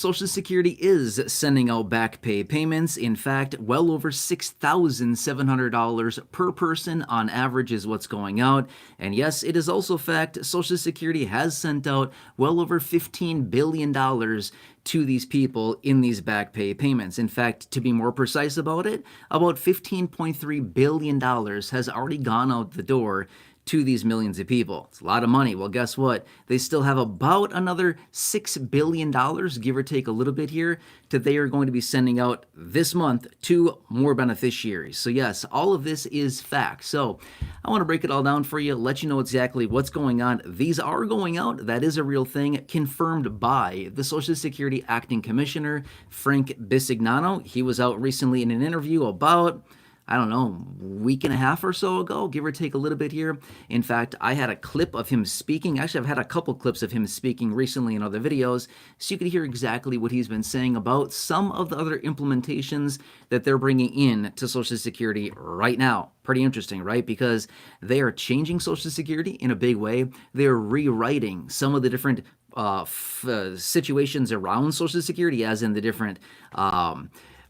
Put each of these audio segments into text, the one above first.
Social Security is sending out back pay payments. In fact, well over $6,700 per person on average is what's going out. And yes, it is also fact Social Security has sent out well over $15 billion to these people in these back pay payments. In fact, to be more precise about it, about $15.3 billion has already gone out the door to these millions of people. It's a lot of money. Well, guess what? They still have about another $6 billion, give or take a little bit here, that they are going to be sending out this month to more beneficiaries. So yes, all of this is fact. So I want to break it all down for you, let you know exactly what's going on. These are going out. That is a real thing, confirmed by the Social Security Acting Commissioner, Frank Bisignano. He was out recently in an interview about, I don't know, week and a half or so ago, give or take a little bit here. In fact, I had a clip of him speaking. Actually, I've had a couple clips of him speaking recently in other videos, so you could hear exactly what he's been saying about some of the other implementations that they're bringing in to Social Security right now. Pretty interesting, right? Because they are changing Social Security in a big way. They're rewriting some of the different situations around Social Security, as in the different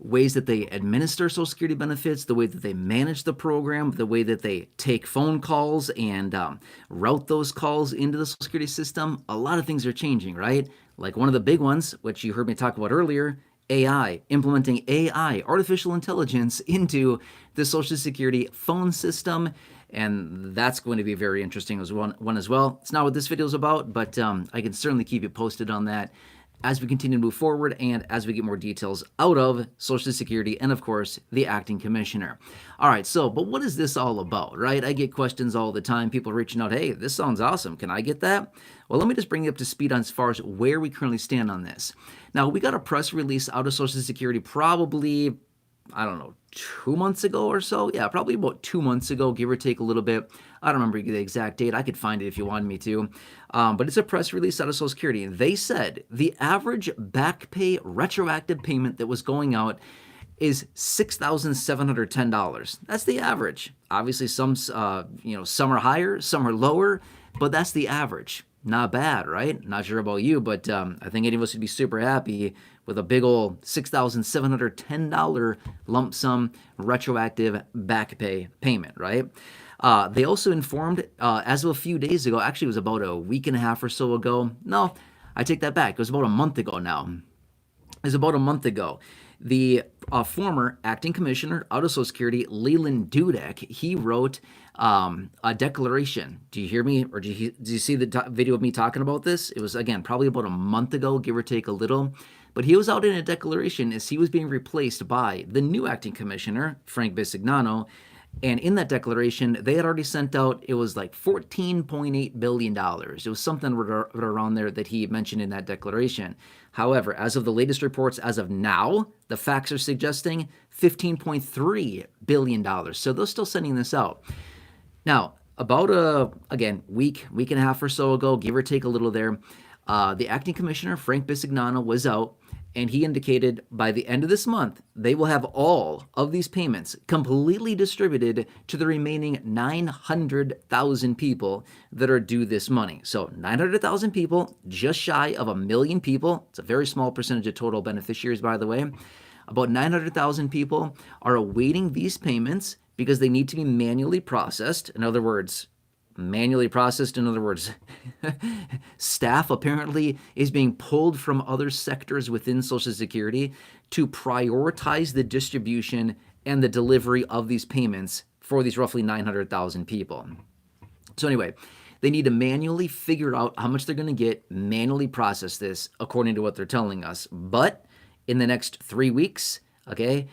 ways that they administer Social Security benefits, the way that they manage the program, the way that they take phone calls and route those calls into the Social Security system. A lot of things are changing, right? Like one of the big ones, which you heard me talk about earlier, AI, implementing AI, artificial intelligence, into the Social Security phone system. And that's going to be very interesting as one as well. It's not what this video is about, but I can certainly keep you posted on that as we continue to move forward and as we get more details out of Social Security and, of course, the acting commissioner. All right, so, but what is this all about, right? I get questions all the time, people reaching out, hey, this sounds awesome, can I get that? Well, let me just bring you up to speed on as far as where we currently stand on this. Now, we got a press release out of Social Security probably, I don't know, 2 months ago or so. Yeah, probably about 2 months ago, give or take a little bit. I don't remember the exact date. I could find it if you wanted me to. But it's a press release out of Social Security. They said the average back pay retroactive payment that was going out is $6,710. That's the average. Obviously, some are higher, some are lower, but that's the average. Not bad, right? Not sure about you, but I think any of us would be super happy with a big old $6,710 lump sum retroactive back pay payment, right? They also informed, as of a few days ago, actually it was about a week and a half or so ago. No, I take that back. It was about a month ago now. It was about a month ago. The former acting commissioner out of Social Security, Leland Dudek, he wrote a declaration. Do you hear me? Or did you see the video of me talking about this? It was, again, probably about a month ago, give or take a little. But he was out in a declaration as he was being replaced by the new acting commissioner, Frank Bisignano. And in that declaration, they had already sent out, it was like $14.8 billion. It was something around there that he mentioned in that declaration. However, as of the latest reports, as of now, the facts are suggesting $15.3 billion. So they're still sending this out. Now, about again, week and a half or so ago, give or take a little there, the acting commissioner, Frank Bisignano, was out, and he indicated by the end of this month, they will have all of these payments completely distributed to the remaining 900,000 people that are due this money. So 900,000 people, just shy of 1 million people. It's a very small percentage of total beneficiaries, by the way. About 900,000 people are awaiting these payments because they need to be manually processed. In other words, staff apparently is being pulled from other sectors within Social Security to prioritize the distribution and the delivery of these payments for these roughly 900,000 people. So anyway, they need to manually figure out how much they're going to get, manually process this according to what they're telling us. But in the next 3 weeks, by the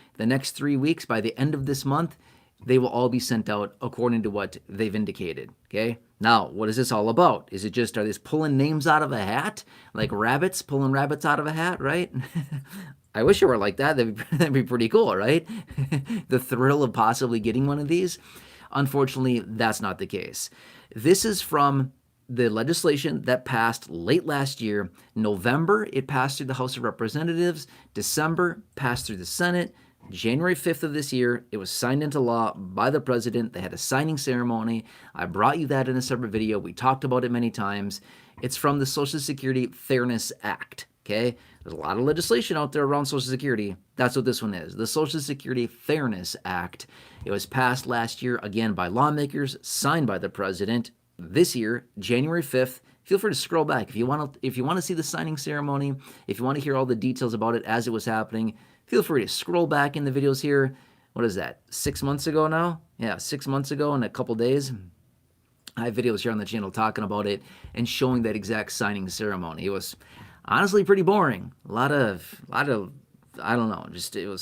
end of this month, they will all be sent out according to what they've indicated, okay? Now, what is this all about? Is it just, are they pulling names out of a hat? Like rabbits, pulling rabbits out of a hat, right? I wish it were like that. That'd be pretty cool, right? The thrill of possibly getting one of these. Unfortunately, that's not the case. This is from the legislation that passed late last year. November, it passed through the House of Representatives. December, passed through the Senate. January 5th of this year, it was signed into law by the president. They had a signing ceremony. I brought you that in a separate video. We talked about it many times. It's from the Social Security Fairness Act. Okay, there's a lot of legislation out there around Social Security. That's what this one is. The Social Security Fairness Act. It was passed last year, again, by lawmakers, signed by the president this year, January 5th. Feel free to scroll back. If you want to see the signing ceremony, if you want to hear all the details about it as it was happening, feel free to scroll back in the videos here. What is that, 6 months ago now? Yeah, 6 months ago in a couple days. I have videos here on the channel talking about it and showing that exact signing ceremony. It was honestly pretty boring. A lot of I don't know,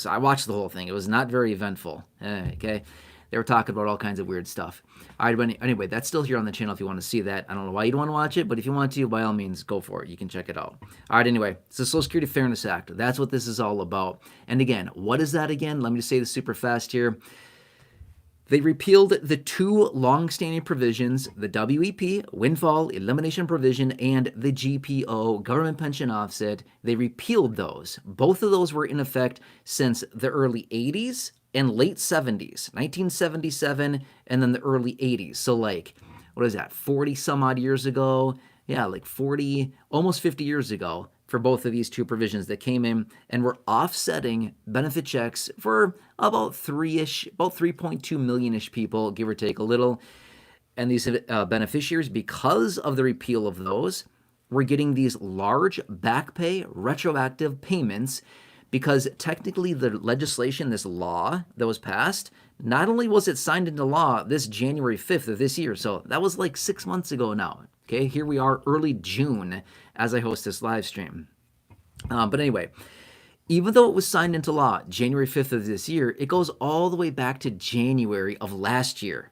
I watched the whole thing. It was not very eventful. Okay. They were talking about all kinds of weird stuff. All right, but anyway, that's still here on the channel if you want to see that. I don't know why you'd want to watch it, but if you want to, by all means, go for it. You can check it out. All right, anyway, it's the Social Security Fairness Act. That's what this is all about. And again, what is that again? Let me just say this super fast here. They repealed the two long-standing provisions, the WEP, windfall elimination provision, and the GPO, government pension offset. They repealed those. Both of those were in effect since the early 80s and late 70s, 1977, and then the early 80s. So like, what is that, 40 some odd years ago? Yeah, like 40, almost 50 years ago for both of these two provisions that came in and were offsetting benefit checks for about 3.2 million-ish people, give or take a little. And these beneficiaries, because of the repeal of those, were getting these large back pay retroactive payments because technically the legislation, this law that was passed, not only was it signed into law this January 5th of this year, so that was like 6 months ago now. Okay, here we are early June as I host this live stream. But anyway, even though it was signed into law January 5th of this year, it goes all the way back to January of last year.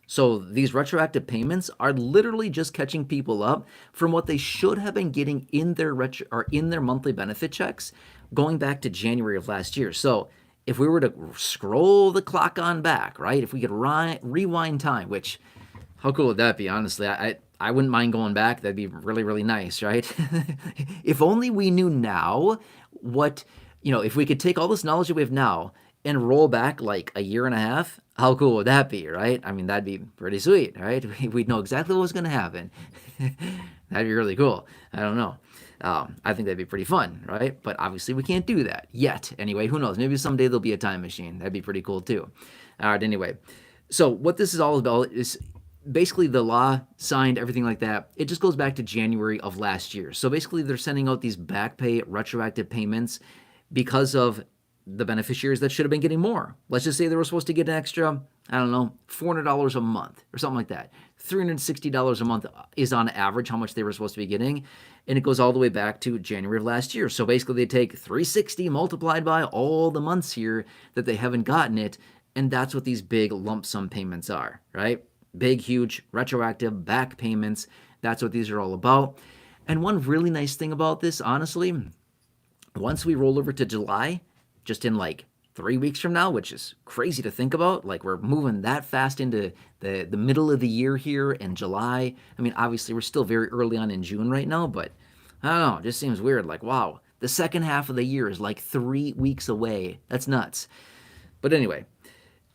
So these retroactive payments are literally just catching people up from what they should have been getting in their monthly benefit checks going back to January of last year. So if we were to scroll the clock on back, right? If we could rewind time, which how cool would that be? Honestly, I wouldn't mind going back. That'd be really, really nice, right? If only we knew now what, if we could take all this knowledge that we have now and roll back like a year and a half, how cool would that be, right? I mean, that'd be pretty sweet, right? We'd know exactly what was going to happen. That'd be really cool. I don't know. I think that'd be pretty fun, right? But obviously we can't do that yet. Anyway, who knows? Maybe someday there'll be a time machine. That'd be pretty cool too. All right, anyway. So what this is all about is basically the law signed, everything like that. It just goes back to January of last year. So basically they're sending out these back pay retroactive payments because of the beneficiaries that should have been getting more. Let's just say they were supposed to get an extra, I don't know, $400 a month or something like that. $360 a month is on average how much they were supposed to be getting. And it goes all the way back to January of last year. So basically they take 360 multiplied by all the months here that they haven't gotten it. And that's what these big lump sum payments are, right? Big, huge, retroactive back payments. That's what these are all about. And one really nice thing about this, honestly, once we roll over to July, just in like 3 weeks from now, which is crazy to think about, like we're moving that fast into the middle of the year here in July. I mean, obviously we're still very early on in June right now, but I don't know, it just seems weird. Like, wow, the second half of the year is like 3 weeks away. That's nuts. But anyway,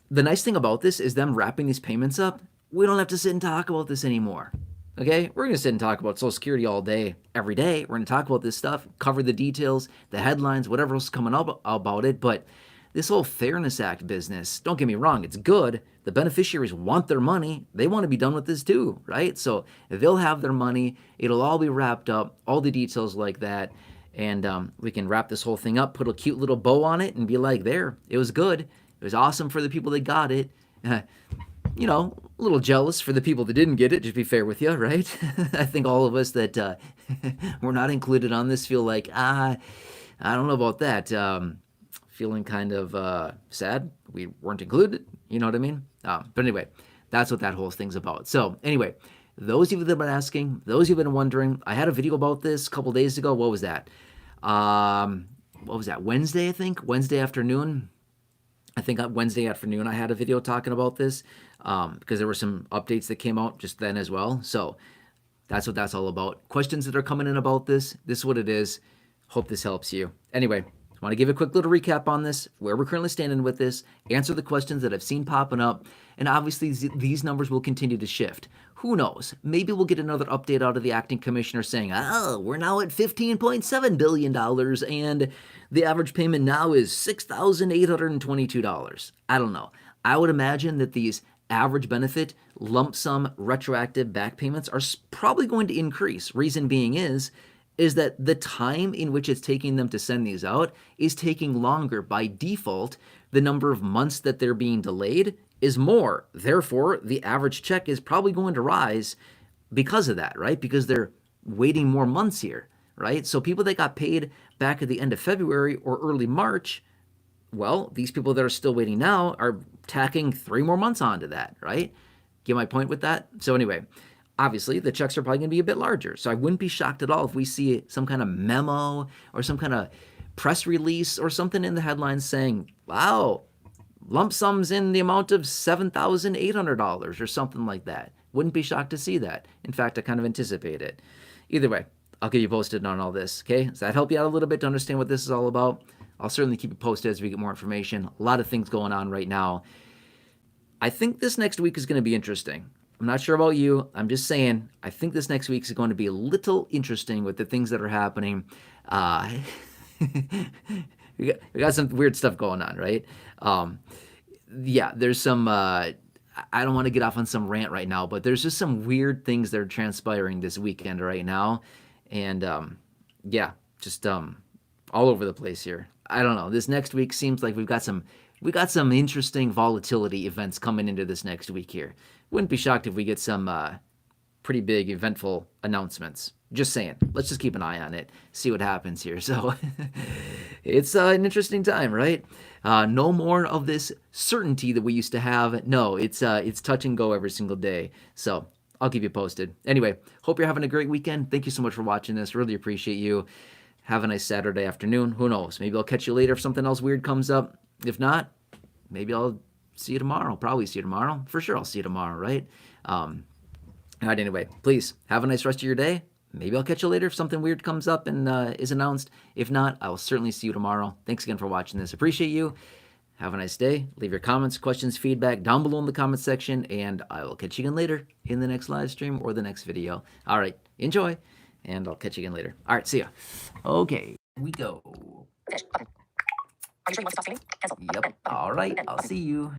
the nice thing about this is them wrapping these payments up. We don't have to sit and talk about this anymore. Okay? We're going to sit and talk about Social Security all day, every day. We're going to talk about this stuff, cover the details, the headlines, whatever else is coming up about it. But this whole Fairness Act business, don't get me wrong, it's good. The beneficiaries want their money. They want to be done with this too, right? So they'll have their money. It'll all be wrapped up, all the details like that. And we can wrap this whole thing up, put a cute little bow on it, and be like, there, it was good. It was awesome for the people that got it. A little jealous for the people that didn't get it, just be fair with you, right? I think all of us that were not included on this feel like, I don't know about that. Feeling kind of sad we weren't included, you know what I mean? But anyway, that's what that whole thing's about. So anyway, those of you that have been asking, those of you that have been wondering, I had a video about this a couple days ago. What was that? Wednesday, I think? Wednesday afternoon. I think on Wednesday afternoon I had a video talking about this because there were some updates that came out just then as well. So that's what that's all about. Questions that are coming in about this is what it is. Hope this helps you. Anyway, I want to give a quick little recap on this, where we're currently standing with this, answer the questions that I've seen popping up, and obviously these numbers will continue to shift. Who knows? Maybe we'll get another update out of the acting commissioner saying, oh, we're now at $15.7 billion and the average payment now is $6,822. I don't know. I would imagine that these average benefit lump sum retroactive back payments are probably going to increase. Reason being is that the time in which it's taking them to send these out is taking longer. By default, the number of months that they're being delayed is more. Therefore, the average check is probably going to rise because of that, right? Because they're waiting more months here, right? So people that got paid back at the end of February or early March, well, these people that are still waiting now are tacking 3 more months onto that, right? Get my point with that? So anyway, obviously the checks are probably going to be a bit larger. So I wouldn't be shocked at all if we see some kind of memo or some kind of press release or something in the headlines saying, wow, lump sums in the amount of $7,800 or something like that. Wouldn't be shocked to see that. In fact, I kind of anticipate it. Either way, I'll keep you posted on all this, okay? Does that help you out a little bit to understand what this is all about? I'll certainly keep you posted as we get more information. A lot of things going on right now. I think this next week is going to be interesting. I'm not sure about you. I'm just saying, I think this next week is going to be a little interesting with the things that are happening. We got some weird stuff going on, right? Yeah, there's some, I don't want to get off on some rant right now, but there's just some weird things that are transpiring this weekend right now. And yeah, just all over the place here. I don't know. This next week seems like we got some interesting volatility events coming into this next week here. Wouldn't be shocked if we get some pretty big eventful announcements. Just saying. Let's just keep an eye on it, see what happens here. So it's an interesting time, right? No more of this certainty that we used to have. No, it's touch and go every single day. So I'll keep you posted. Anyway, hope you're having a great weekend. Thank you so much for watching this. Really appreciate you. Have a nice Saturday afternoon. Who knows? Maybe I'll catch you later if something else weird comes up. If not, maybe I'll see you tomorrow. Probably see you tomorrow. For sure I'll see you tomorrow, right? All right, anyway, please have a nice rest of your day. Maybe I'll catch you later if something weird comes up and is announced. If not, I will certainly see you tomorrow. Thanks again for watching this. Appreciate you. Have a nice day. Leave your comments, questions, feedback down below in the comment section, and I will catch you again later in the next live stream or the next video. All right, enjoy, and I'll catch you again later. All right, see ya. Okay, here we go. Finish. Button. Are you sure you want to stop streaming? Cancel. Yep. All right, I'll see you.